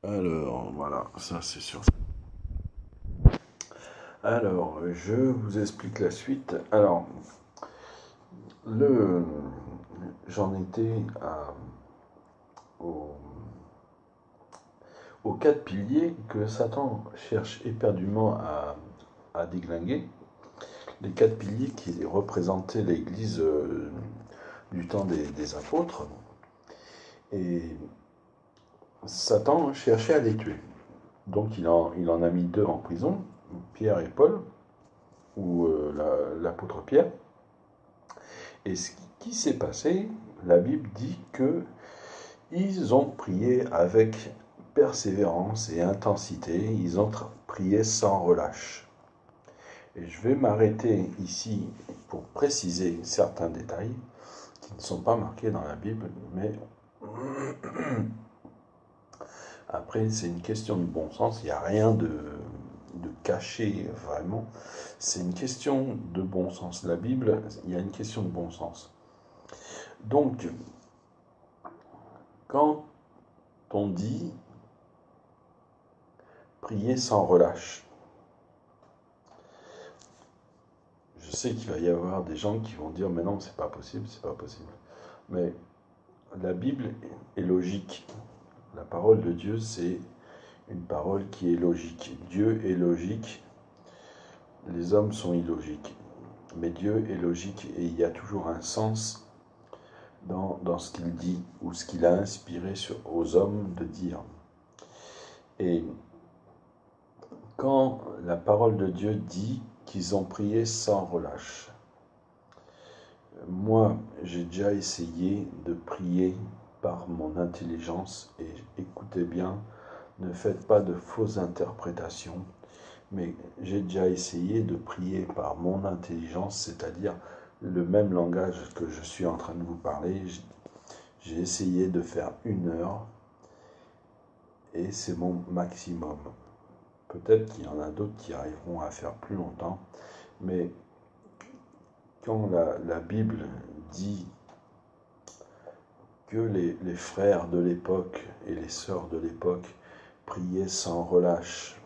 Alors, voilà, ça c'est sûr. Alors, je vous explique la suite. Alors, le, j'en étais au, aux quatre piliers que Satan cherche éperdument à déglinguer. Les quatre piliers qui représentaient l'Église du temps des apôtres. Et Satan cherchait à les tuer. Donc il en a mis deux en prison, Pierre et Paul, ou l'apôtre Pierre. Et ce qui s'est passé, la Bible dit que ils ont prié avec persévérance et intensité, ils ont prié sans relâche. Et je vais m'arrêter ici pour préciser certains détails qui ne sont pas marqués dans la Bible, mais après c'est une question de bon sens, il n'y a rien de caché vraiment, c'est une question de bon sens. La Bible, il y a une question de bon sens. Donc, quand on dit prier sans relâche, je sais qu'il va y avoir des gens qui vont dire mais non, c'est pas possible, c'est pas possible. Mais la Bible est logique. La parole de Dieu, c'est une parole qui est logique. Dieu est logique, les hommes sont illogiques. Mais Dieu est logique et il y a toujours un sens dans ce qu'il dit ou ce qu'il a inspiré aux hommes de dire. Et quand la parole de Dieu dit qu'ils ont prié sans relâche, moi j'ai déjà essayé de prier par mon intelligence et écoutez bien, ne faites pas de fausses interprétations, mais j'ai déjà essayé de prier par mon intelligence, c'est-à-dire le même langage que je suis en train de vous parler. J'ai essayé de faire 1 heure et c'est mon maximum. Peut-être qu'il y en a d'autres qui arriveront à faire plus longtemps, mais quand la Bible dit que les frères de l'époque et les sœurs de l'époque priaient sans relâche,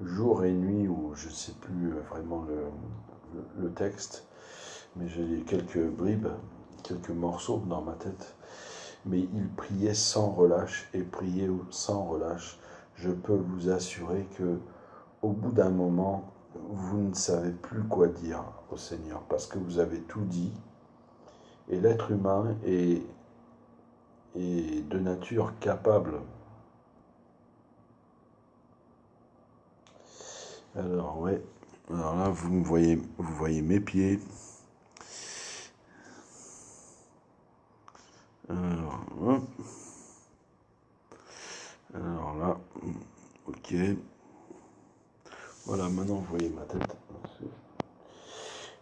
jour et nuit, ou je ne sais plus vraiment le texte, mais j'ai quelques bribes, quelques morceaux dans ma tête, mais ils priaient sans relâche et priaient sans relâche. Je peux vous assurer que au bout d'un moment, vous ne savez plus quoi dire au Seigneur parce que vous avez tout dit et l'être humain est de nature capable. Alors ouais, alors là vous voyez mes pieds. Alors, hop. Alors là, ok. Voilà, maintenant vous voyez ma tête.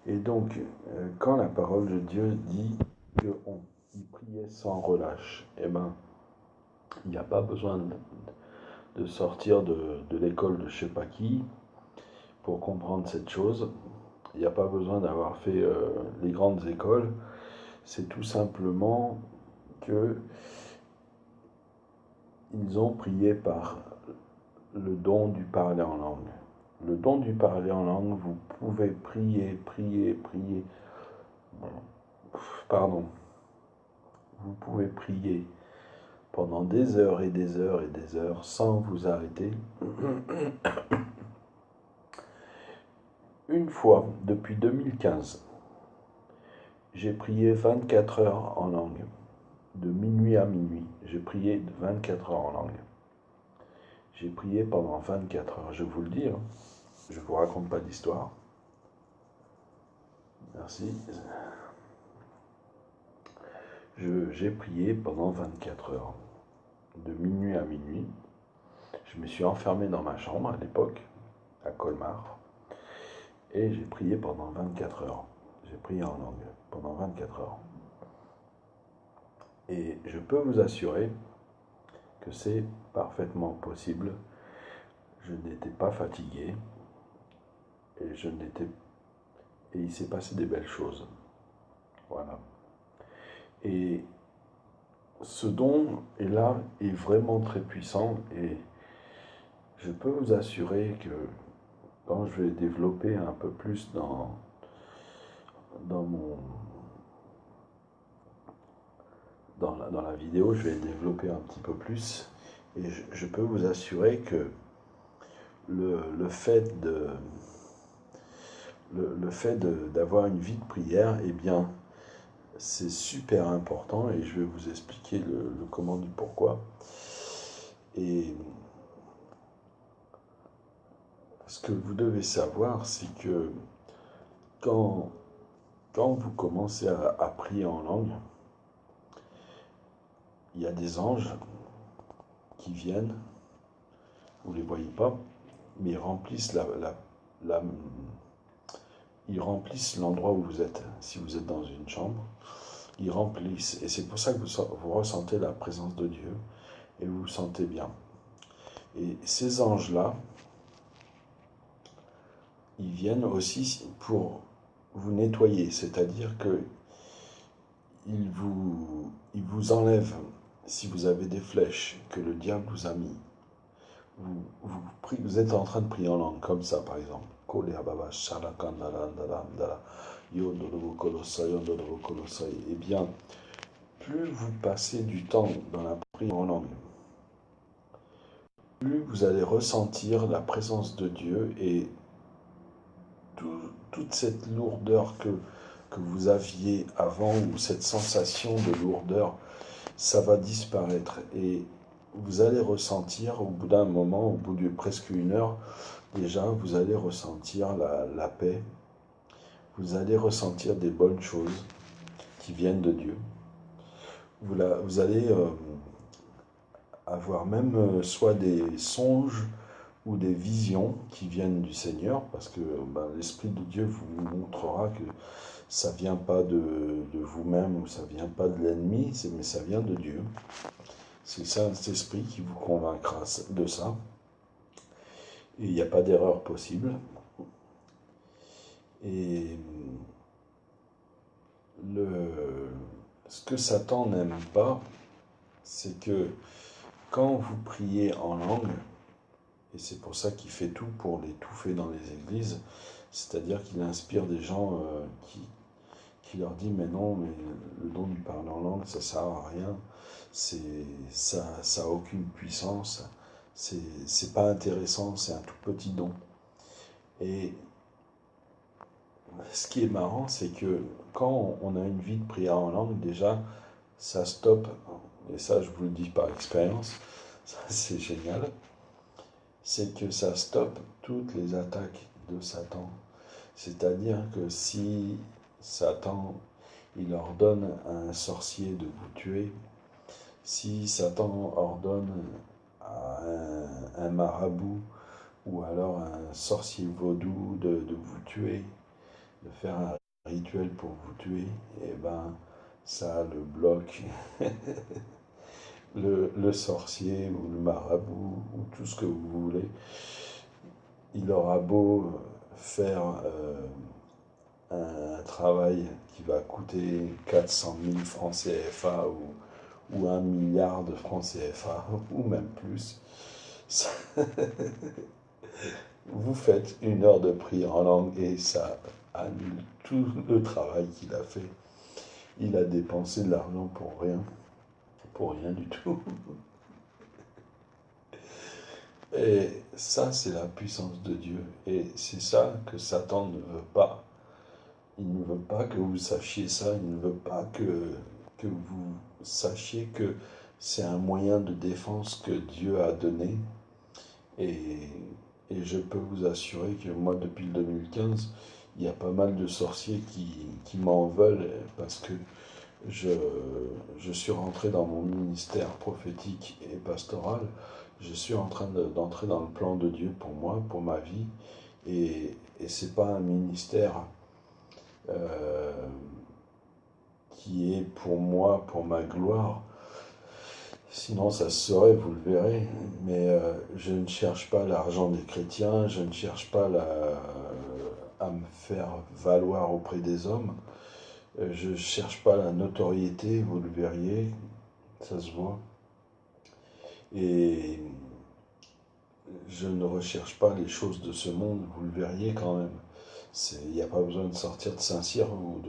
Et donc, quand la parole de Dieu dit qu'on priait sans relâche, eh ben, il n'y a pas besoin de sortir de l'école de je sais pas qui pour comprendre cette chose. Il n'y a pas besoin d'avoir fait les grandes écoles. C'est tout simplement que ils ont prié par le don du parler en langue. Le don du parler en langue, vous pouvez prier, prier, prier. Pardon. Vous pouvez prier pendant des heures et des heures et des heures sans vous arrêter. Une fois, depuis 2015, j'ai prié 24 heures en langue. De minuit à minuit, j'ai prié 24 heures en langue. J'ai prié pendant 24 heures, je vous le dis. Je ne vous raconte pas d'histoire. Merci. J'ai prié pendant 24 heures, de minuit à minuit. Je me suis enfermé dans ma chambre à l'époque, à Colmar, et j'ai prié pendant 24 heures. J'ai prié en langue pendant 24 heures. Et je peux vous assurer que c'est parfaitement possible. Je n'étais pas fatigué et et il s'est passé des belles choses. Voilà. Et ce don est là, est vraiment très puissant et je peux vous assurer que quand je vais développer un peu plus dans mon, dans la vidéo, je vais développer un petit peu plus et je peux vous assurer que le fait d'avoir une vie de prière, eh bien, c'est super important et je vais vous expliquer le comment du pourquoi. Et ce que vous devez savoir, c'est que quand, quand vous commencez à prier en langue, il y a des anges qui viennent, vous ne les voyez pas, mais ils remplissent la- ils remplissent l'endroit où vous êtes. Si vous êtes dans une chambre, ils remplissent. Et c'est pour ça que vous ressentez la présence de Dieu et vous vous sentez bien. Et ces anges-là, ils viennent aussi pour vous nettoyer, c'est-à-dire que ils vous enlèvent, si vous avez des flèches que le diable vous a mis. Vous êtes en train de prier en langue, comme ça par exemple. Eh bien, plus vous passez du temps dans la prière en langue, plus vous allez ressentir la présence de Dieu et toute cette lourdeur que vous aviez avant, ou cette sensation de lourdeur, ça va disparaître. Et vous allez ressentir, au bout d'un moment, au bout de presque une heure, déjà, vous allez ressentir la paix, vous allez ressentir des bonnes choses qui viennent de Dieu. Vous allez avoir même soit des songes ou des visions qui viennent du Seigneur, parce que l'Esprit de Dieu vous montrera que ça vient pas de vous-même ou ça vient pas de l'ennemi, mais ça vient de Dieu. C'est le Saint-Esprit qui vous convaincra de ça. Et il n'y a pas d'erreur possible. Et ce que Satan n'aime pas, c'est que quand vous priez en langue, et c'est pour ça qu'il fait tout pour l'étouffer dans les églises, c'est-à-dire qu'il inspire des gens qui leur dit mais non, mais le don du parler en langue, ça sert à rien, ça a aucune puissance, c'est pas intéressant, c'est un tout petit don. Et ce qui est marrant, c'est que quand on a une vie de prière en langue, déjà, ça stoppe, et ça je vous le dis par expérience, c'est génial, c'est que ça stoppe toutes les attaques de Satan. C'est-à-dire que si Satan, il ordonne à un sorcier de vous tuer, si Satan ordonne à un marabout ou alors à un sorcier vaudou de vous tuer, de faire un rituel pour vous tuer, et ben ça le bloque. Le sorcier ou le marabout ou tout ce que vous voulez, il aura beau faire un travail qui va coûter 400 000 francs CFA ou 1 milliard de francs CFA ou même plus. Ça, vous faites une heure de prière en langue et ça annule tout le travail qu'il a fait. Il a dépensé de l'argent pour rien du tout. Et ça, c'est la puissance de Dieu. Et c'est ça que Satan ne veut pas. Il ne veut pas que vous sachiez ça. Il ne veut pas que vous sachiez que c'est un moyen de défense que Dieu a donné. Et, et je peux vous assurer que moi, depuis le 2015, il y a pas mal de sorciers qui m'en veulent parce que je, je suis rentré dans mon ministère prophétique et pastoral. Je suis en train d'entrer dans le plan de Dieu pour moi, pour ma vie. Et ce n'est pas un ministère euh, qui est pour moi, pour ma gloire. Sinon, ça se saurait, vous le verrez. Mais je ne cherche pas l'argent des chrétiens, je ne cherche pas à me faire valoir auprès des hommes. Je ne cherche pas la notoriété, vous le verriez. ça se voit. Et je ne recherche pas les choses de ce monde, vous le verriez quand même. Il n'y a pas besoin de sortir de Saint-Cyr ou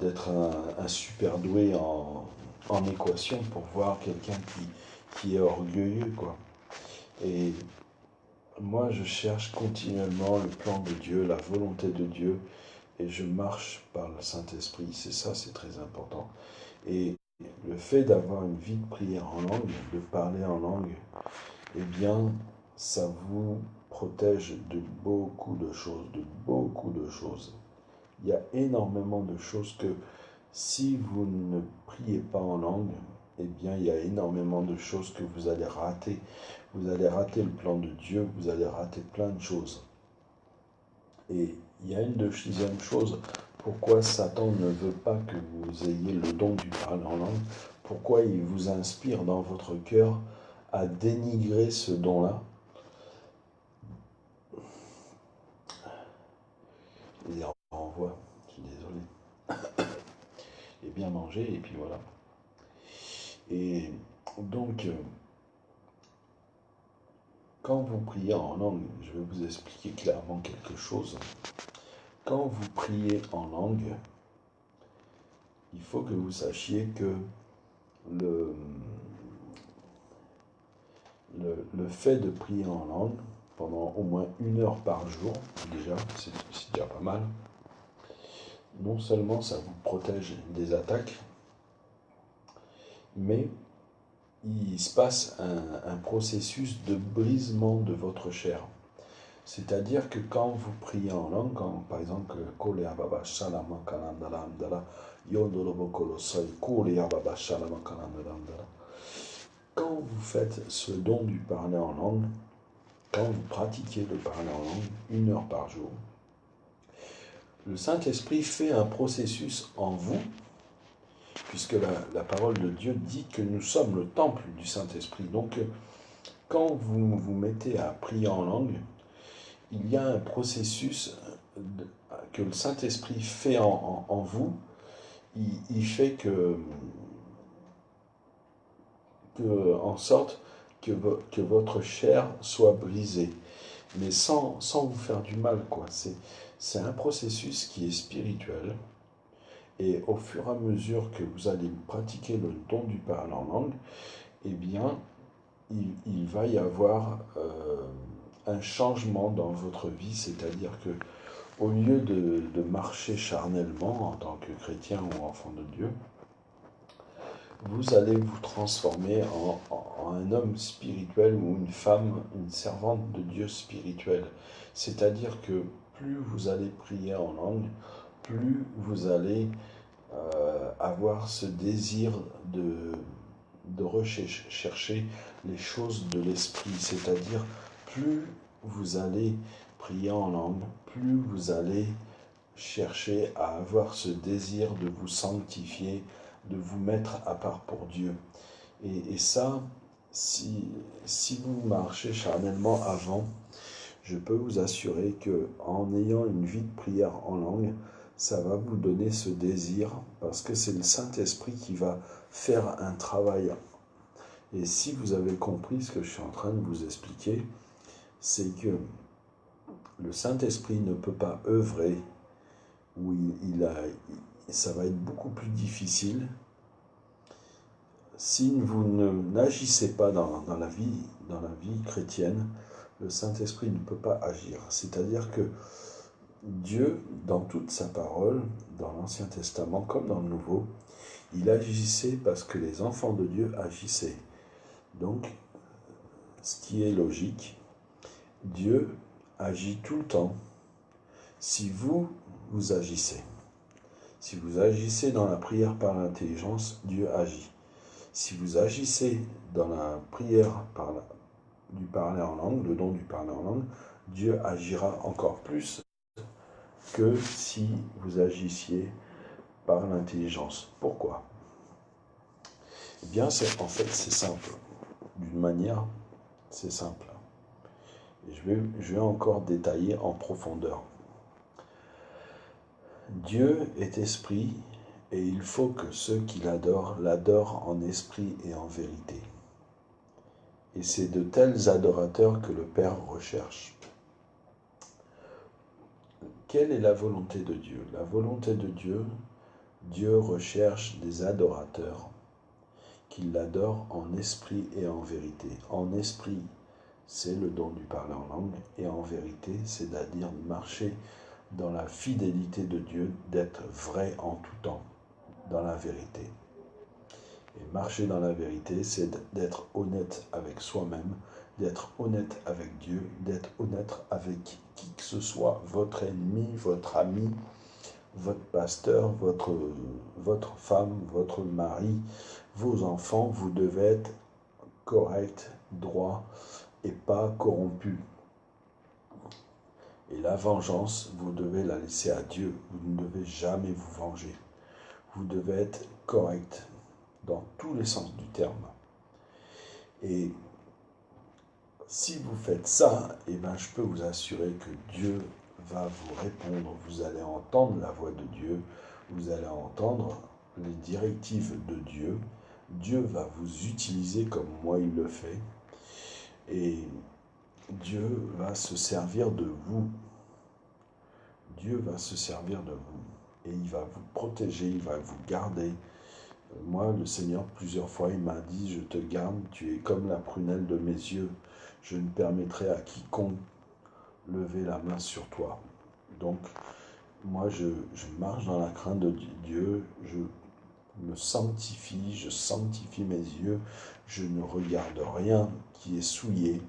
d'être un super doué en équation pour voir quelqu'un qui est orgueilleux, quoi. Et moi, je cherche continuellement le plan de Dieu, la volonté de Dieu, et je marche par le Saint-Esprit. C'est ça, c'est très important. Et le fait d'avoir une vie de prière en langue, de parler en langue, eh bien, ça vous protège de beaucoup de choses, de beaucoup de choses. Il y a énormément de choses que si vous ne priez pas en langue, eh bien, il y a énormément de choses que vous allez rater. Vous allez rater le plan de Dieu, vous allez rater plein de choses. Et il y a une deuxième chose, pourquoi Satan ne veut pas que vous ayez le don du parler en langue, pourquoi il vous inspire dans votre cœur à dénigrer ce don-là. Il renvoie, je suis désolé. Et bien manger, et puis voilà. Et donc, quand vous priez en langue, je vais vous expliquer clairement quelque chose. Quand vous priez en langue, il faut que vous sachiez que le fait de prier en langue pendant au moins 1 heure par jour, déjà, c'est déjà pas mal. Non seulement ça vous protège des attaques, mais il se passe un processus de brisement de votre chair. C'est-à-dire que quand vous priez en langue, quand, par exemple, quand vous faites ce don du parler en langue, quand vous pratiquez le parler en langue 1 heure par jour, le Saint-Esprit fait un processus en vous, puisque la parole de Dieu dit que nous sommes le temple du Saint-Esprit. Donc, quand vous vous mettez à prier en langue, il y a un processus que le Saint-Esprit fait en vous. Il fait en sorte que votre chair soit brisée, mais sans vous faire du mal, quoi. C'est un processus qui est spirituel, et au fur et à mesure que vous allez pratiquer le don du parler en langue, eh bien, il va y avoir un changement dans votre vie, c'est-à-dire que au lieu de marcher charnellement en tant que chrétien ou enfant de Dieu, vous allez vous transformer en un homme spirituel ou une femme, une servante de Dieu spirituelle. C'est-à-dire que plus vous allez prier en langue, plus vous allez avoir ce désir de rechercher les choses de l'esprit. C'est-à-dire, plus vous allez prier en langue, plus vous allez chercher à avoir ce désir de vous sanctifier, de vous mettre à part pour Dieu. Et ça, si vous marchez charnellement avant, je peux vous assurer que en ayant une vie de prière en langue, ça va vous donner ce désir, parce que c'est le Saint-Esprit qui va faire un travail. Et si vous avez compris ce que je suis en train de vous expliquer, c'est que le Saint-Esprit ne peut pas œuvrer, où ça va être beaucoup plus difficile si vous n'agissez pas dans la vie chrétienne. Le Saint-Esprit ne peut pas agir. C'est-à-dire que Dieu, dans toute sa parole, dans l'Ancien Testament comme dans le Nouveau, il agissait parce que les enfants de Dieu agissaient. Donc, ce qui est logique, Dieu agit tout le temps si vous agissez. Si vous agissez dans la prière par l'intelligence, Dieu agit. Si vous agissez dans la prière du parler en langue, le don du parler en langue, Dieu agira encore plus que si vous agissiez par l'intelligence. Pourquoi ? Eh bien, en fait, c'est simple. D'une manière, c'est simple. Et je vais encore détailler en profondeur. Dieu est esprit, Et il faut que ceux qui l'adorent en esprit et en vérité. Et c'est de tels adorateurs que le Père recherche. Quelle est la volonté de Dieu? La volonté de Dieu, Dieu recherche des adorateurs qui l'adorent en esprit et en vérité. En esprit, c'est le don du parler en langue, et en vérité, c'est-à-dire marcher dans la fidélité de Dieu, d'être vrai en tout temps, dans la vérité. Et marcher dans la vérité, c'est d'être honnête avec soi-même, d'être honnête avec Dieu, d'être honnête avec qui que ce soit, votre ennemi, votre ami, votre pasteur, votre femme, votre mari, vos enfants. Vous devez être correct, droit et pas corrompu. Et la vengeance, vous devez la laisser à Dieu. Vous ne devez jamais vous venger. Vous devez être correct dans tous les sens du terme. Et si vous faites ça, eh ben, je peux vous assurer que Dieu va vous répondre. Vous allez entendre la voix de Dieu. Vous allez entendre les directives de Dieu. Dieu va vous utiliser comme moi il le fait. Et Dieu va se servir de vous. Dieu va se servir de vous. Et il va vous protéger, il va vous garder. Moi, le Seigneur, plusieurs fois, il m'a dit, je te garde, tu es comme la prunelle de mes yeux. Je ne permettrai à quiconque lever la main sur toi. Donc, moi, je marche dans la crainte de Dieu, je me sanctifie, je sanctifie mes yeux, je ne regarde rien qui est souillé.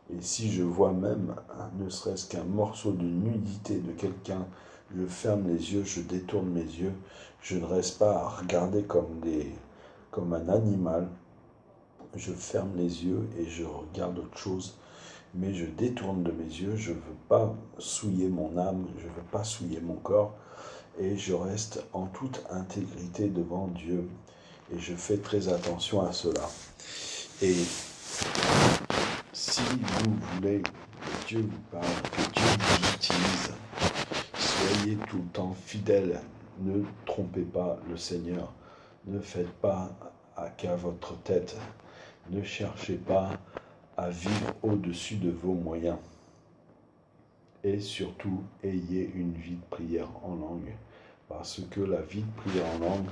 Et si je vois même, ne serait-ce qu'un morceau de nudité de quelqu'un, je ferme les yeux, je détourne mes yeux, je ne reste pas à regarder comme un animal. Je ferme les yeux et je regarde autre chose, mais je détourne de mes yeux, je ne veux pas souiller mon âme, je ne veux pas souiller mon corps, et je reste en toute intégrité devant Dieu. Et je fais très attention à cela. Et si vous voulez que Dieu vous parle, que Dieu vous utilise, soyez tout le temps fidèles. Ne trompez pas le Seigneur. Ne faites pas qu'à votre tête. Ne cherchez pas à vivre au-dessus de vos moyens. Et surtout, ayez une vie de prière en langue. Parce que la vie de prière en langue,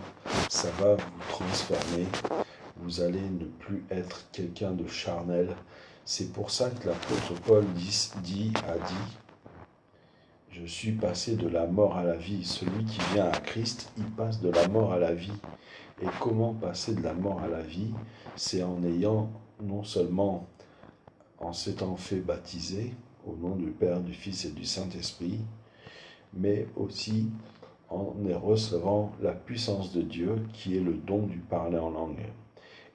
ça va vous transformer. Vous allez ne plus être quelqu'un de charnel. C'est pour ça que l'apôtre Paul a dit, je suis passé de la mort à la vie. Celui qui vient à Christ, il passe de la mort à la vie. Et comment passer de la mort à la vie? C'est en ayant, non seulement en s'étant fait baptiser au nom du Père, du Fils et du Saint-Esprit, mais aussi en recevant la puissance de Dieu qui est le don du parler en langue.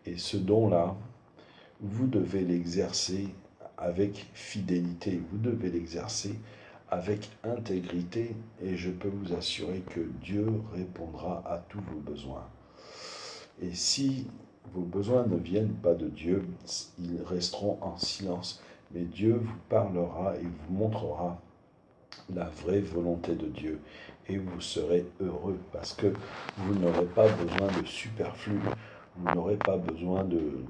Et ce don-là, vous devez l'exercer avec fidélité, vous devez l'exercer avec intégrité, et je peux vous assurer que Dieu répondra à tous vos besoins. Et si vos besoins ne viennent pas de Dieu, ils resteront en silence, mais Dieu vous parlera et vous montrera la vraie volonté de Dieu, et vous serez heureux, parce que vous n'aurez pas besoin de superflu, vous n'aurez pas besoin de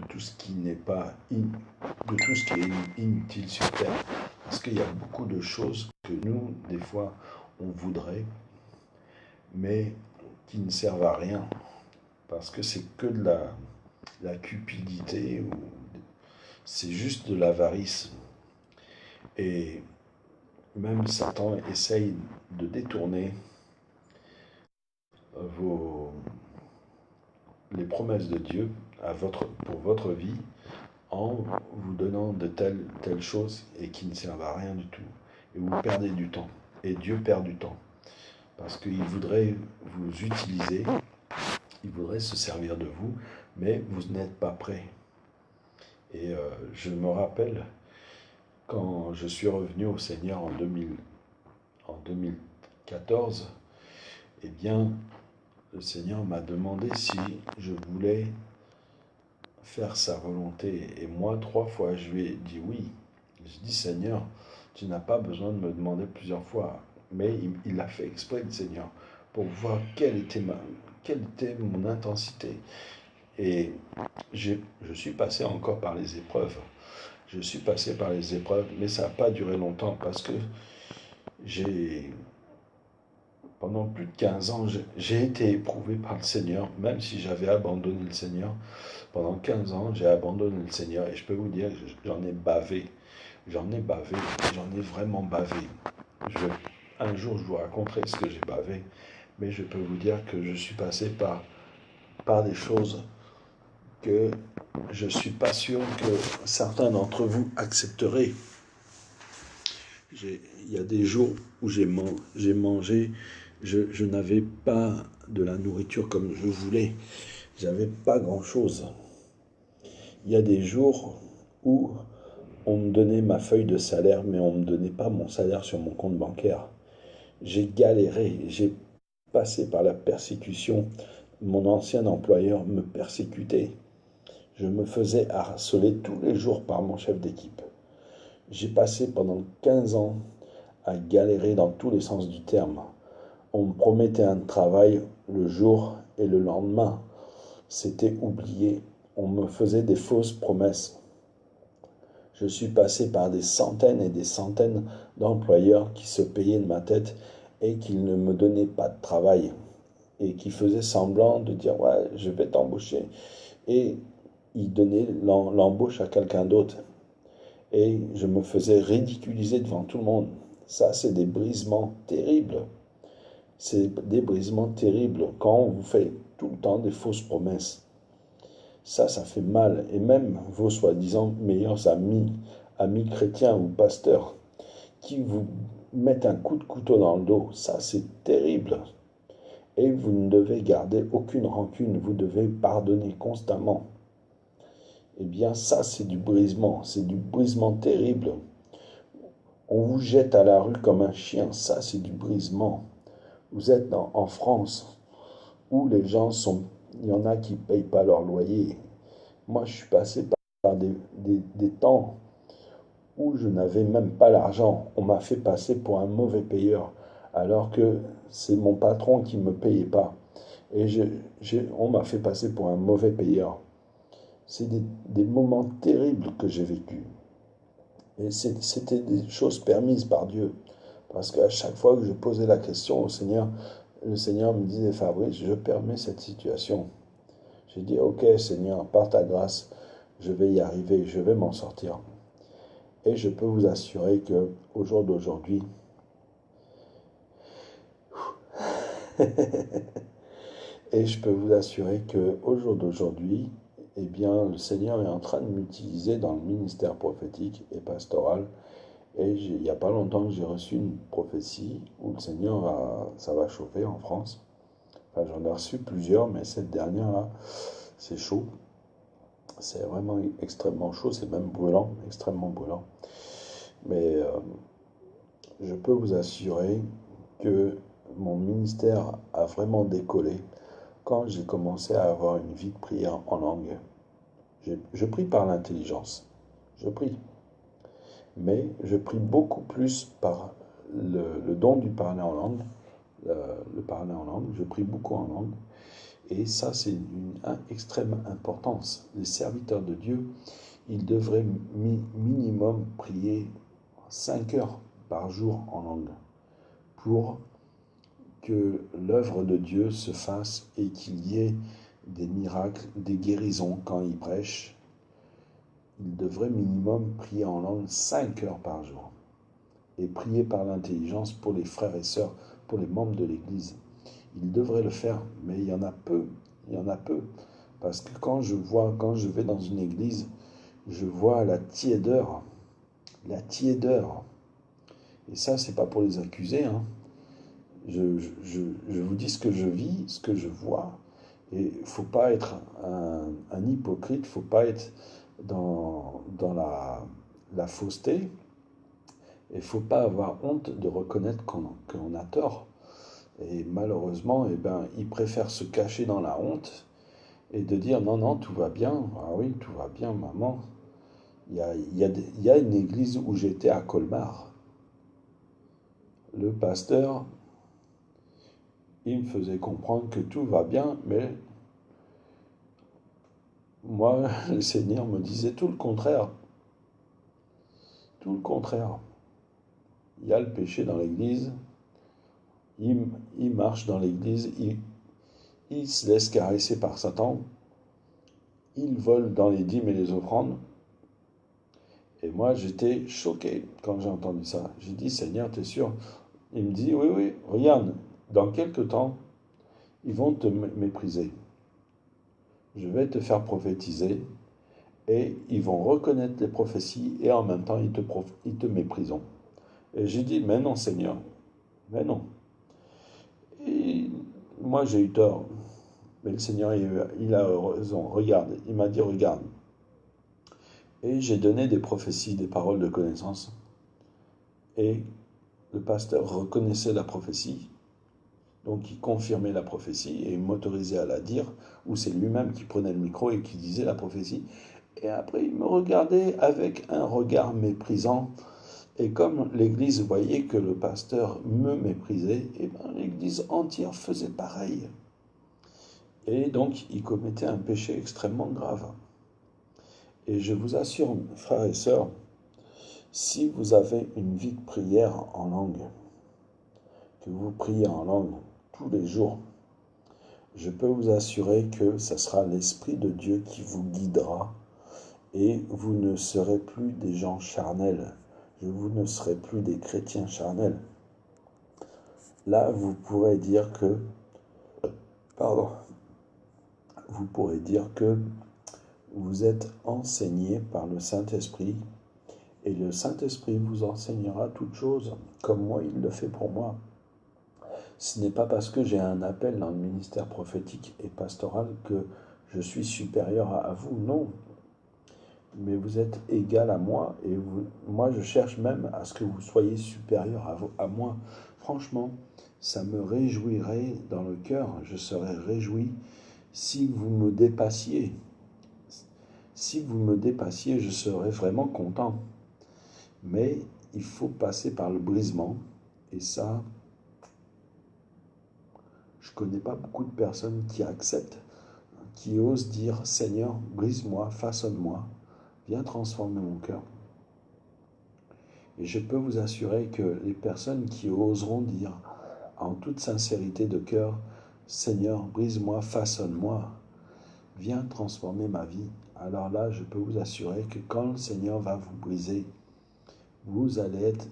tout ce qui n'est pas de tout ce qui est inutile sur terre, parce qu'il y a beaucoup de choses que nous, des fois, on voudrait, mais qui ne servent à rien, parce que c'est que de la cupidité, ou c'est juste de l'avarice. Et même Satan essaye de détourner les promesses de Dieu pour votre vie, en vous donnant de telles choses et qui ne servent à rien du tout. Et vous perdez du temps. Et Dieu perd du temps. Parce qu'il voudrait vous utiliser, il voudrait se servir de vous, mais vous n'êtes pas prêt. Et je me rappelle, quand je suis revenu au Seigneur en 2014, eh bien, le Seigneur m'a demandé si je voulais faire sa volonté. Et moi, 3 fois, je lui ai dit oui. Je dis, Seigneur, tu n'as pas besoin de me demander plusieurs fois. Mais il a fait exprès, le Seigneur, pour voir quelle était mon intensité. Et je suis passé encore par les épreuves. Je suis passé par les épreuves, mais ça n'a pas duré longtemps parce que j'ai, pendant plus de 15 ans, j'ai été éprouvé par le Seigneur, même si j'avais abandonné le Seigneur. Pendant 15 ans, j'ai abandonné le Seigneur et je peux vous dire que j'en ai bavé. J'en ai bavé, j'en ai vraiment bavé. Un jour, je vous raconterai ce que j'ai bavé, mais je peux vous dire que je suis passé par des choses que je ne suis pas sûr que certains d'entre vous accepteraient. Il y a des jours où j'ai mangé, je n'avais pas de la nourriture comme je voulais. J'avais pas grand-chose. Il y a des jours où on me donnait ma feuille de salaire, mais on ne me donnait pas mon salaire sur mon compte bancaire. J'ai galéré, j'ai passé par la persécution. Mon ancien employeur me persécutait. Je me faisais harceler tous les jours par mon chef d'équipe. J'ai passé pendant 15 ans à galérer dans tous les sens du terme. On me promettait un travail le jour et le lendemain, c'était oublié. On me faisait des fausses promesses. Je suis passé par des centaines et des centaines d'employeurs qui se payaient de ma tête et qui ne me donnaient pas de travail et qui faisaient semblant de dire ouais, je vais t'embaucher. Et ils donnaient l'embauche à quelqu'un d'autre. Et je me faisais ridiculiser devant tout le monde. Ça, c'est des brisements terribles. C'est des brisements terribles quand on vous fait tout le temps des fausses promesses. Ça fait mal. Et même vos soi-disant meilleurs amis chrétiens ou pasteurs, qui vous mettent un coup de couteau dans le dos, ça c'est terrible. Et vous ne devez garder aucune rancune, vous devez pardonner constamment. Eh bien ça c'est du brisement terrible. On vous jette à la rue comme un chien, ça c'est du brisement. Vous êtes en France, où les gens sont, il y en a qui ne payent pas leur loyer. Moi je suis passé par des temps où je n'avais même pas l'argent. On m'a fait passer pour un mauvais payeur, alors que c'est mon patron qui ne me payait pas. Et on m'a fait passer pour un mauvais payeur. C'est des moments terribles que j'ai vécus. Et c'était des choses permises par Dieu. Parce qu'à chaque fois que je posais la question au Seigneur, le Seigneur me disait, Fabrice, je permets cette situation. J'ai dit, ok Seigneur, par ta grâce, je vais y arriver, je vais m'en sortir. Et je peux vous assurer que au jour d'aujourd'hui, et je peux vous assurer que au jour d'aujourd'hui, eh bien, le Seigneur est en train de m'utiliser dans le ministère prophétique et pastoral. Et il n'y a pas longtemps que j'ai reçu une prophétie où le Seigneur ça va chauffer en France. Enfin, j'en ai reçu plusieurs, mais cette dernière-là, c'est chaud. C'est vraiment extrêmement chaud, c'est même brûlant, extrêmement brûlant. Mais je peux vous assurer que mon ministère a vraiment décollé quand j'ai commencé à avoir une vie de prière en langue. Je prie par l'intelligence, je prie. Mais je prie beaucoup plus par le don du parler en langue, le parler en langue, je prie beaucoup en langue. Et ça, c'est une extrême importance. Les serviteurs de Dieu, ils devraient minimum prier 5 heures par jour en langue pour que l'œuvre de Dieu se fasse et qu'il y ait des miracles, des guérisons quand ils prêchent. Ils devraient minimum prier en langue 5 heures par jour et prier par l'intelligence pour les frères et sœurs, pour les membres de l'Église. Ils devraient le faire, mais il y en a peu. Il y en a peu. Parce que quand je vais dans une église, je vois la tiédeur. La tiédeur. Et ça, c'est pas pour les accuser. Hein. Je vous dis ce que je vis, ce que je vois. Et il ne faut pas être un hypocrite, il ne faut pas être dans la fausseté. Et il ne faut pas avoir honte de reconnaître qu'on a tort. Et malheureusement, ils préfèrent se cacher dans la honte et de dire non, non, tout va bien. Ah oui, tout va bien, maman. Il y a une église où j'étais à Colmar. Le pasteur, il me faisait comprendre que tout va bien, mais moi, le Seigneur me disait tout le contraire. Tout le contraire. Il y a le péché dans l'église, il marche dans l'église, il se laisse caresser par Satan, il vole dans les dîmes et les offrandes. Et moi, j'étais choqué quand j'ai entendu ça. J'ai dit, Seigneur, t'es sûr? Il me dit, oui, oui, regarde, dans quelques temps, ils vont te mépriser. Je vais te faire prophétiser et ils vont reconnaître les prophéties et en même temps, ils te mépriseront. Et j'ai dit, mais non, Seigneur, mais non. Et moi, j'ai eu tort. Mais le Seigneur, il a raison. Regarde, il m'a dit, regarde. Et j'ai donné des prophéties, des paroles de connaissance. Et le pasteur reconnaissait la prophétie. Donc il confirmait la prophétie et m'autorisait à la dire, ou c'est lui-même qui prenait le micro et qui disait la prophétie. Et après, il me regardait avec un regard méprisant. Et comme l'Église voyait que le pasteur me méprisait, et ben, l'Église entière faisait pareil. Et donc, il commettait un péché extrêmement grave. Et je vous assure, frères et sœurs, si vous avez une vie de prière en langue, que vous priez en langue tous les jours, je peux vous assurer que ce sera l'Esprit de Dieu qui vous guidera et vous ne serez plus des gens charnels. Vous ne serez plus des chrétiens charnels. Là, vous pourrez dire que, vous pourrez dire que vous êtes enseigné par le Saint-Esprit et le Saint-Esprit vous enseignera toutes choses comme moi, il le fait pour moi. Ce n'est pas parce que j'ai un appel dans le ministère prophétique et pastoral que je suis supérieur à vous, non. Mais vous êtes égal à moi et moi je cherche même à ce que vous soyez supérieur à moi. Franchement, ça me réjouirait dans le cœur, je serais réjoui si vous me dépassiez. Si vous me dépassiez, je serais vraiment content. Mais il faut passer par le brisement et ça, je ne connais pas beaucoup de personnes qui acceptent, qui osent dire « Seigneur, brise-moi, façonne-moi, viens transformer mon cœur ». Et je peux vous assurer que les personnes qui oseront dire en toute sincérité de cœur « Seigneur, brise-moi, façonne-moi, viens transformer ma vie », alors là, je peux vous assurer que quand le Seigneur va vous briser, vous allez être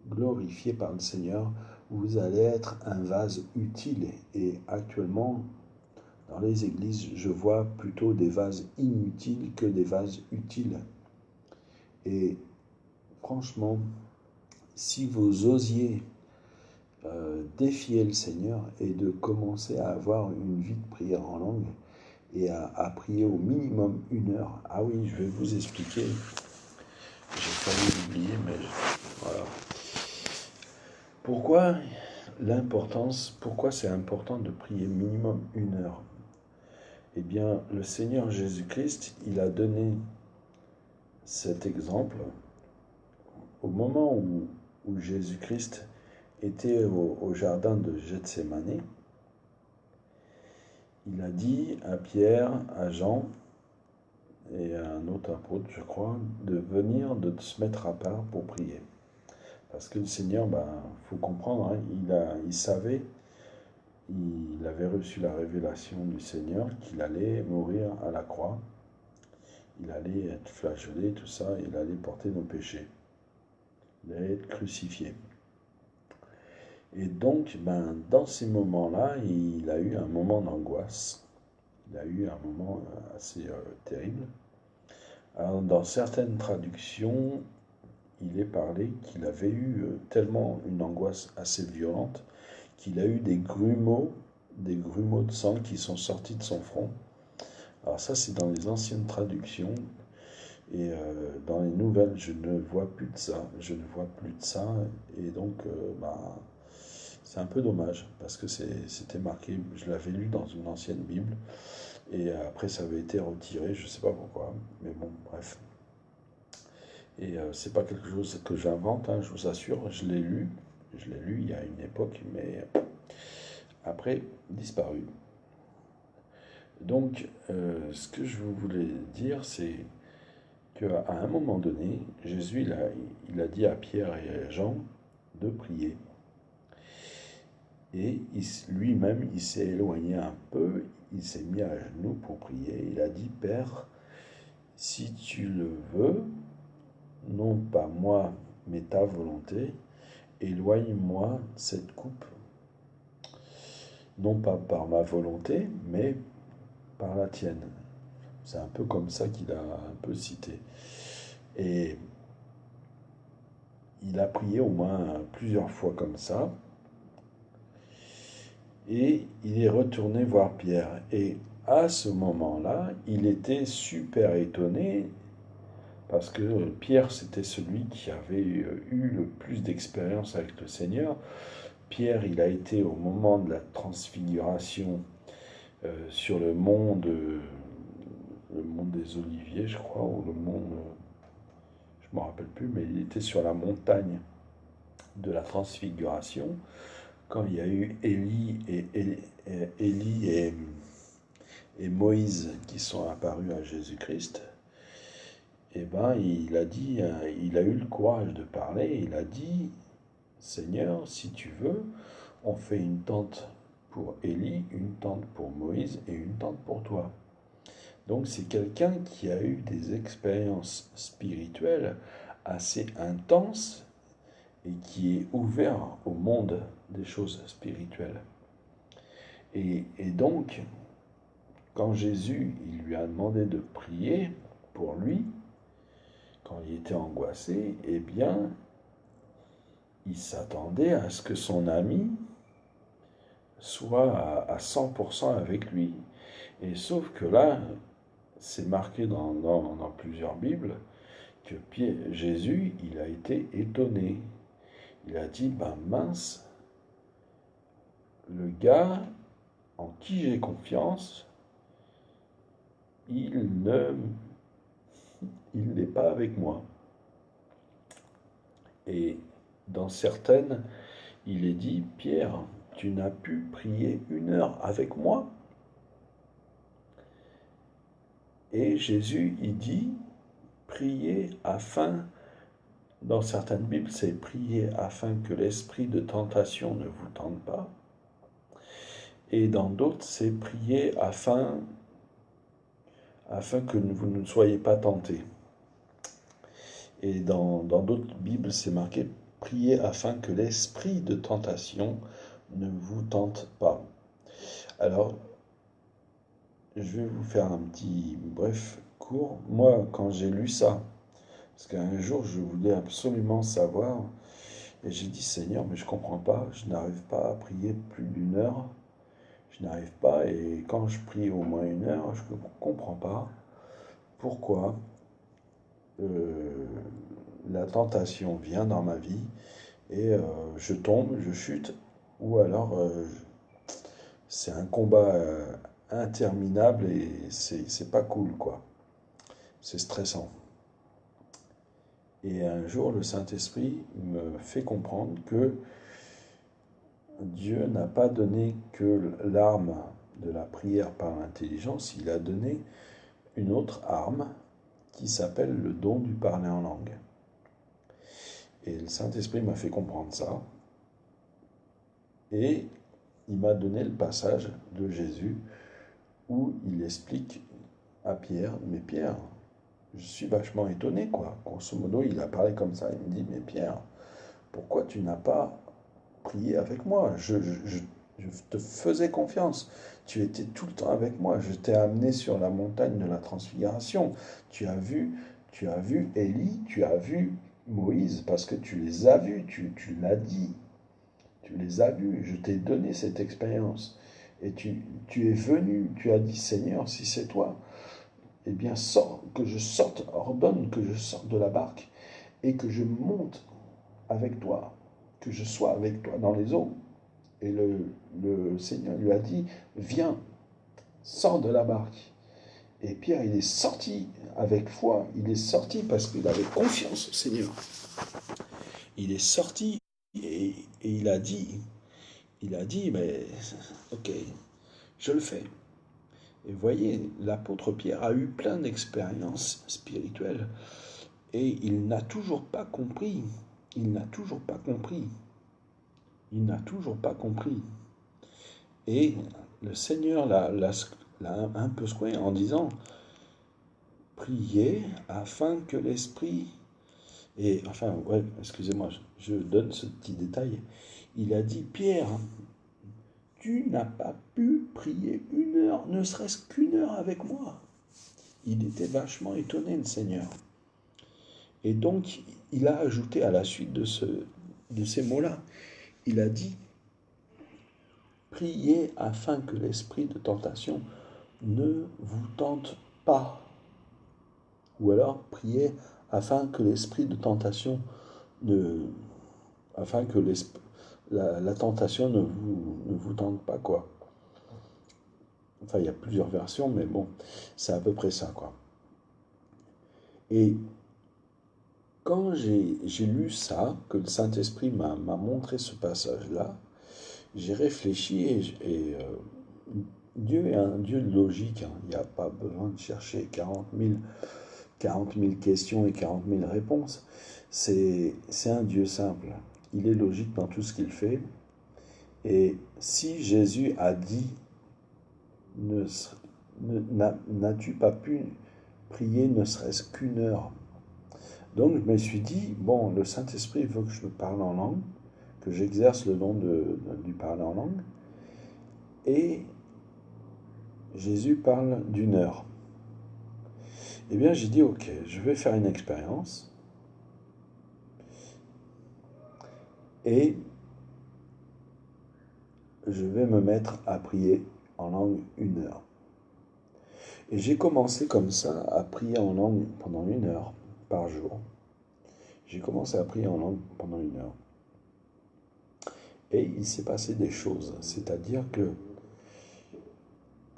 glorifié par le Seigneur, vous allez être un vase utile. Et actuellement, dans les églises, je vois plutôt des vases inutiles que des vases utiles. Et franchement, si vous osiez défier le Seigneur et de commencer à avoir une vie de prière en langue et à prier au minimum 1 heure. Ah oui, je vais vous expliquer. J'ai failli l'oublier, mais voilà. Pourquoi c'est important de prier minimum 1 heure? Eh bien, le Seigneur Jésus-Christ, il a donné cet exemple au moment où Jésus-Christ était au jardin de Gethsémani. Il a dit à Pierre, à Jean et à un autre apôtre, je crois, de venir, de se mettre à part pour prier. Parce que le Seigneur, faut comprendre, hein, il savait, il avait reçu la révélation du Seigneur qu'il allait mourir à la croix, il allait être flagellé, tout ça, il allait porter nos péchés, il allait être crucifié. Et donc, dans ces moments-là, il a eu un moment d'angoisse, il a eu un moment assez terrible. Alors, dans certaines traductions, il est parlé qu'il avait eu tellement une angoisse assez violente qu'il a eu des grumeaux de sang qui sont sortis de son front. Alors ça, c'est dans les anciennes traductions. Et dans les nouvelles, je ne vois plus de ça. Et donc, c'est un peu dommage, parce que c'était marqué, je l'avais lu dans une ancienne Bible, et après ça avait été retiré, je ne sais pas pourquoi, mais bon, bref. Et c'est pas quelque chose que j'invente, hein, je vous assure, je l'ai lu il y a une époque, mais après disparu. Donc, ce que je voulais dire, c'est qu'à un moment donné, Jésus il a dit à Pierre et à Jean de prier. Et lui-même, il s'est éloigné un peu, il s'est mis à genoux pour prier. Il a dit, Père, si tu le veux, non pas moi, mais ta volonté, éloigne-moi cette coupe, non pas par ma volonté, mais par la tienne. C'est un peu comme ça qu'il a un peu cité. Et il a prié au moins plusieurs fois comme ça. Et il est retourné voir Pierre. Et à ce moment-là, il était super étonné parce que Pierre, c'était celui qui avait eu le plus d'expérience avec le Seigneur. Pierre, il a été au moment de la transfiguration sur le mont des Oliviers, je crois, ou le mont, je ne me rappelle plus, mais il était sur la montagne de la transfiguration quand il y a eu Élie et Moïse qui sont apparus à Jésus-Christ. Eh ben, il a dit, il a eu le courage de parler. Il a dit, Seigneur, si tu veux, on fait une tente pour Élie, une tente pour Moïse et une tente pour toi. Donc c'est quelqu'un qui a eu des expériences spirituelles assez intenses et qui est ouvert au monde des choses spirituelles. Et donc, quand Jésus il lui a demandé de prier pour lui, quand il était angoissé, eh bien, il s'attendait à ce que son ami soit à 100% avec lui. Et sauf que là, c'est marqué dans plusieurs Bibles que Jésus, il a été étonné. Il a dit, ben mince, le gars en qui j'ai confiance, il n'est pas avec moi. Et dans certaines, il est dit, Pierre, tu n'as pu prier 1 heure avec moi? Et Jésus, il dit, priez afin, dans certaines Bibles, c'est prier afin que l'esprit de tentation ne vous tente pas. Et dans d'autres, c'est prier afin que vous ne soyez pas tentés. Et dans d'autres Bibles, c'est marqué prier afin que l'esprit de tentation ne vous tente pas. Alors, je vais vous faire un petit bref cours. Moi, quand j'ai lu ça, parce qu'un jour, je voulais absolument savoir, et j'ai dit, Seigneur, mais je ne comprends pas, je n'arrive pas à prier plus d'1 heure, je n'arrive pas, et quand je prie au moins 1 heure, je ne comprends pas pourquoi la tentation vient dans ma vie, et je tombe, je chute, ou alors c'est un combat interminable, et c'est pas cool, quoi. C'est stressant. Et un jour, le Saint-Esprit me fait comprendre que Dieu n'a pas donné que l'arme de la prière par l'intelligence, il a donné une autre arme qui s'appelle le don du parler en langue. Et le Saint-Esprit m'a fait comprendre ça. Et il m'a donné le passage de Jésus où il explique à Pierre, mais Pierre, je suis vachement étonné, quoi. Grosso modo, il a parlé comme ça. Il me dit, mais Pierre, pourquoi tu n'as pas prié avec moi? Je te faisais confiance. Tu étais tout le temps avec moi. Je t'ai amené sur la montagne de la transfiguration. Tu as vu Élie, tu as vu Moïse, parce que tu les as vus, tu l'as dit. Tu les as vus. Je t'ai donné cette expérience. Et tu es venu, tu as dit, Seigneur, si c'est toi, eh bien, ordonne que je sorte de la barque et que je monte avec toi, que je sois avec toi dans les eaux. Et le Seigneur lui a dit, viens, sors de la barque. Et Pierre, il est sorti avec foi, il est sorti parce qu'il avait confiance au Seigneur. Il est sorti et il a dit, il a dit, mais ok, je le fais. Et vous voyez, l'apôtre Pierre a eu plein d'expériences spirituelles et il n'a toujours pas compris. Il n'a toujours pas compris. Il n'a toujours pas compris. Et le Seigneur l'a un peu secoué en disant, priez afin que l'Esprit... Et enfin, ouais, excusez-moi, je donne ce petit détail. Il a dit, Pierre, tu n'as pas pu prier 1 heure, ne serait-ce qu'1 heure avec moi. Il était vachement étonné, le Seigneur. Et donc, il a ajouté à la suite de ces mots-là, il a dit, priez afin que l'esprit de tentation ne vous tente pas. Ou alors, priez afin que l'esprit de tentation ne... afin que la tentation ne vous tente pas, quoi. Enfin, il y a plusieurs versions, mais bon, c'est à peu près ça, quoi. Et quand j'ai lu ça, que le Saint-Esprit m'a montré ce passage-là, j'ai réfléchi et Dieu est un Dieu de logique. Hein. Il n'y a pas besoin de chercher 40 000 questions et 40 000 réponses. C'est un Dieu simple. Il est logique dans tout ce qu'il fait. Et si Jésus a dit, n'as-tu pas pu prier ne serait-ce qu'1 heure? Donc je me suis dit, bon, le Saint-Esprit veut que je parle en langue, que j'exerce le don du parler en langue. Et Jésus parle d'1 heure. Eh bien, j'ai dit, ok, je vais faire une expérience. Et je vais me mettre à prier en langue 1 heure. Et j'ai commencé comme ça à prier en langue pendant 1 heure par jour. J'ai commencé à prier en langue pendant 1 heure. Et il s'est passé des choses. C'est-à-dire que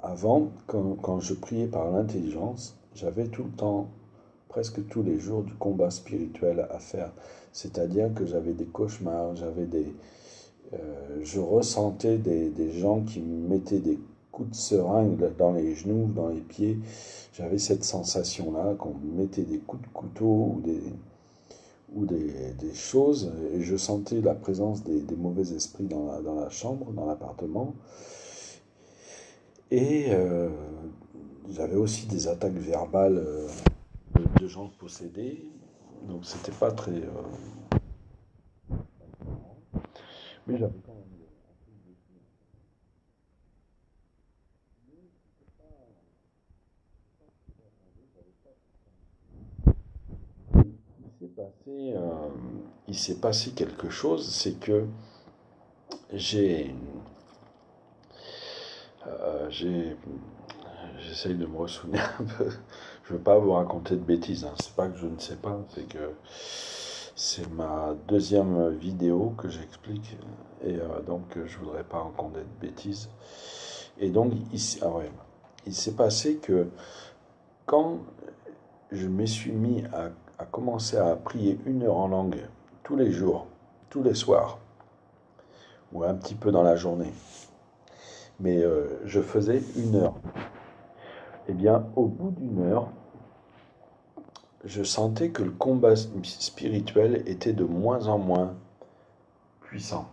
avant, quand je priais par l'intelligence, j'avais tout le temps, presque tous les jours, du combat spirituel à faire. C'est-à-dire que j'avais des cauchemars, je ressentais des gens qui me mettaient des coups de seringue dans les genoux, dans les pieds. J'avais cette sensation-là, qu'on me mettait des coups de couteau ou des choses, et je sentais la présence des mauvais esprits dans la chambre, dans l'appartement. Et j'avais aussi des attaques verbales de gens possédés, donc c'était pas très... mais j'avais quand même... Il s'est passé quelque chose, c'est que j'ai... j'ai j'essaye de me ressouvenir un peu. Je ne veux pas vous raconter de bêtises. Hein. C'est pas que je ne sais pas, c'est que c'est ma deuxième vidéo que j'explique. Et donc, je ne voudrais pas raconter de bêtises. Et donc, il s'est passé que quand je me suis mis à commencer à prier 1 heure en langue tous les jours, tous les soirs, ou un petit peu dans la journée, mais je faisais 1 heure. Eh bien, au bout d'1 heure, je sentais que le combat spirituel était de moins en moins puissant.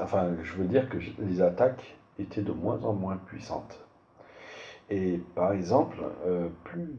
Enfin, je veux dire que les attaques étaient de moins en moins puissantes. Et par exemple, plus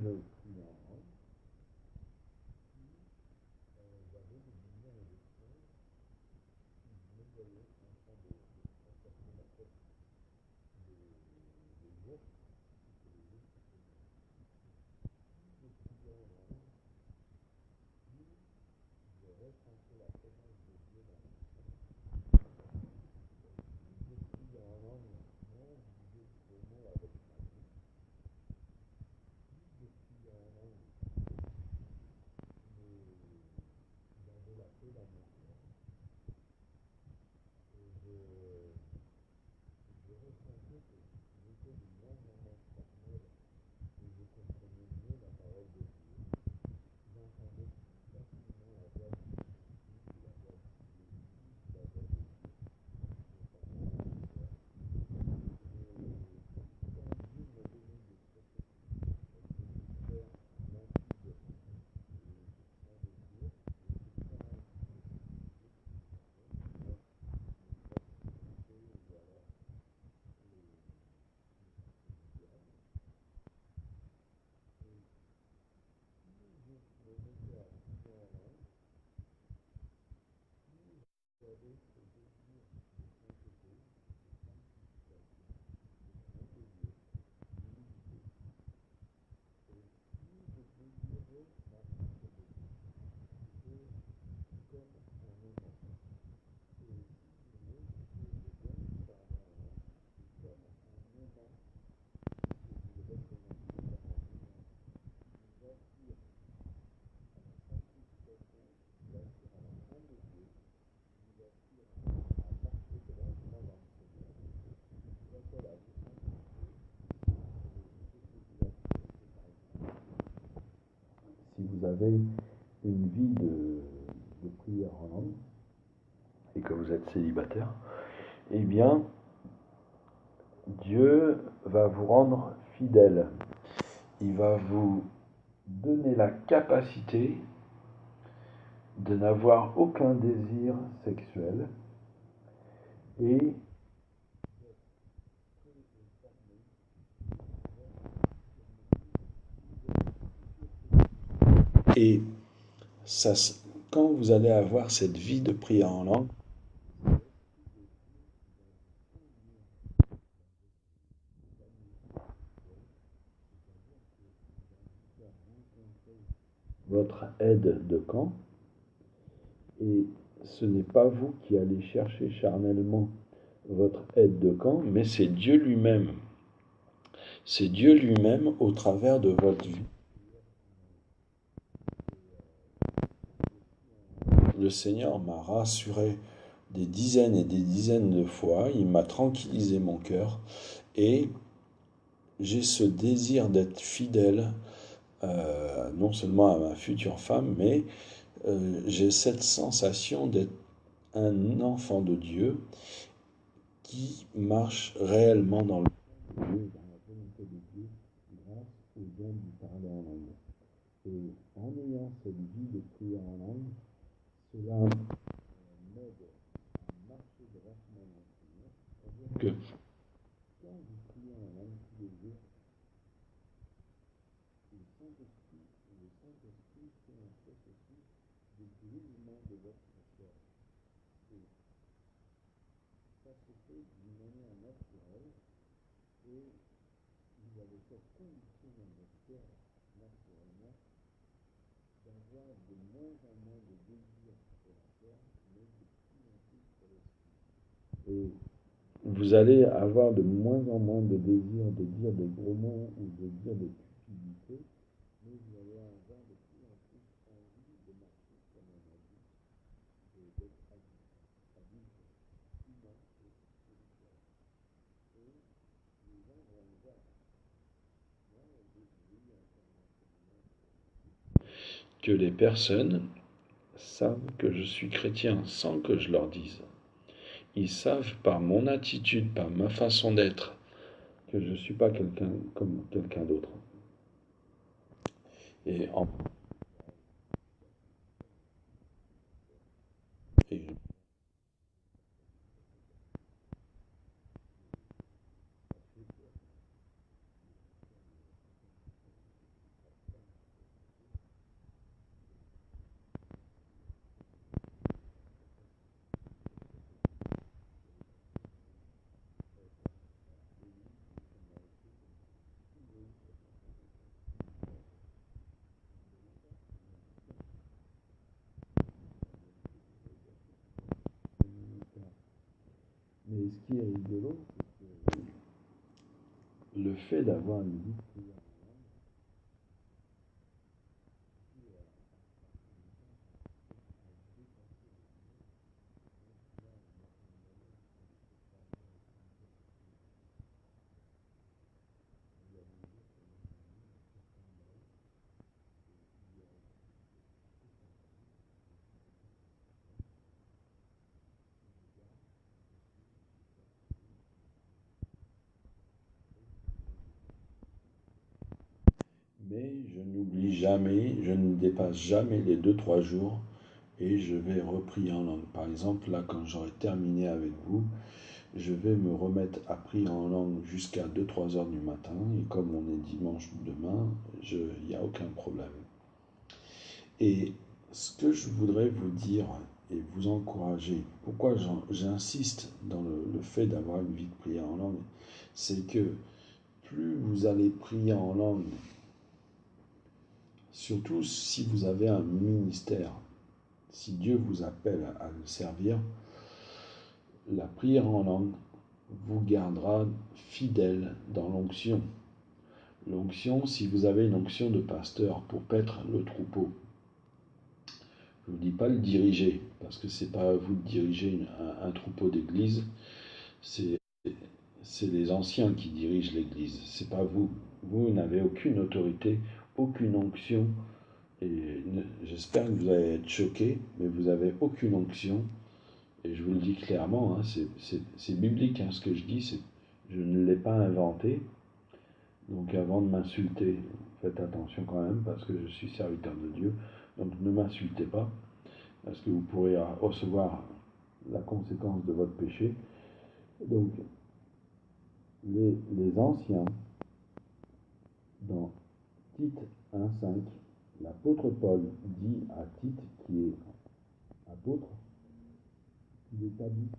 Si vous avez une vie de prière en langue et que vous êtes célibataire, eh bien, Dieu va vous rendre fidèle. Il va vous donner la capacité de n'avoir aucun désir sexuel et Et ça, quand vous allez avoir cette vie de prière en langue, votre aide de camp, et ce n'est pas vous qui allez chercher charnellement votre aide de camp, mais c'est Dieu lui-même. C'est Dieu lui-même au travers de votre vie. Le Seigneur m'a rassuré des dizaines et des dizaines de fois, il m'a tranquillisé mon cœur, et j'ai ce désir d'être fidèle, non seulement à ma future femme, mais j'ai cette sensation d'être un enfant de Dieu qui marche réellement dans le Dieu, dans la volonté de Dieu, grâce au don du parler en langue. Et en ayant cette vie de prière en langue, cela m'aide à marcher droitement dans le Seigneur. C'est-à-dire que quand vous priez en langue tous les jours, le Saint-Esprit fait un processus de brisement de votre cœur. Et ça se fait d'une manière naturelle et vous avez cette condition dans votre cœur naturellement d'avoir de moins en moins de désir pour la terre, mais de plus en plus pour l'esprit. Et vous allez avoir de moins en moins de désir de dire des gros mots ou de dire des stupidités, mais vous allez avoir de plus en plus envie de marcher comme un adulte, d'être adulte humain et spirituel. Et les gens vont le voir. Moi, j'ai eu un que les personnes savent que je suis chrétien sans que je leur dise. Ils savent par mon attitude, par ma façon d'être, que je ne suis pas quelqu'un comme quelqu'un d'autre. Et, en... et Mais ce qui est rigolo, c'est que le fait d'avoir une vie de prière, mais je n'oublie jamais, je ne dépasse jamais les 2-3 jours et je vais reprier en langue. Par exemple, là, quand j'aurai terminé avec vous, je vais me remettre à prier en langue jusqu'à 2-3 heures du matin. Et comme on est dimanche demain, il n'y a aucun problème. Et ce que je voudrais vous dire et vous encourager, pourquoi j'insiste dans le fait d'avoir une vie de prière en langue, c'est que plus vous allez prier en langue, surtout si vous avez un ministère, si Dieu vous appelle à le servir, la prière en langue vous gardera fidèle dans l'onction. L'onction, si vous avez une onction de pasteur pour paître le troupeau, je ne vous dis pas le diriger, parce que ce n'est pas à vous de diriger un troupeau d'église, c'est les anciens qui dirigent l'église, c'est pas vous. Vous n'avez aucune autorité, aucune onction, et j'espère que vous allez être choqués, mais vous n'avez aucune onction, et je vous le dis clairement, hein, c'est biblique hein, ce que je dis, je ne l'ai pas inventé, donc avant de m'insulter, faites attention quand même, parce que je suis serviteur de Dieu, donc ne m'insultez pas, parce que vous pourrez recevoir la conséquence de votre péché. Donc, les anciens, dans Tite 1,5, l'apôtre Paul dit à Tite, qui est apôtre, qu'il établisse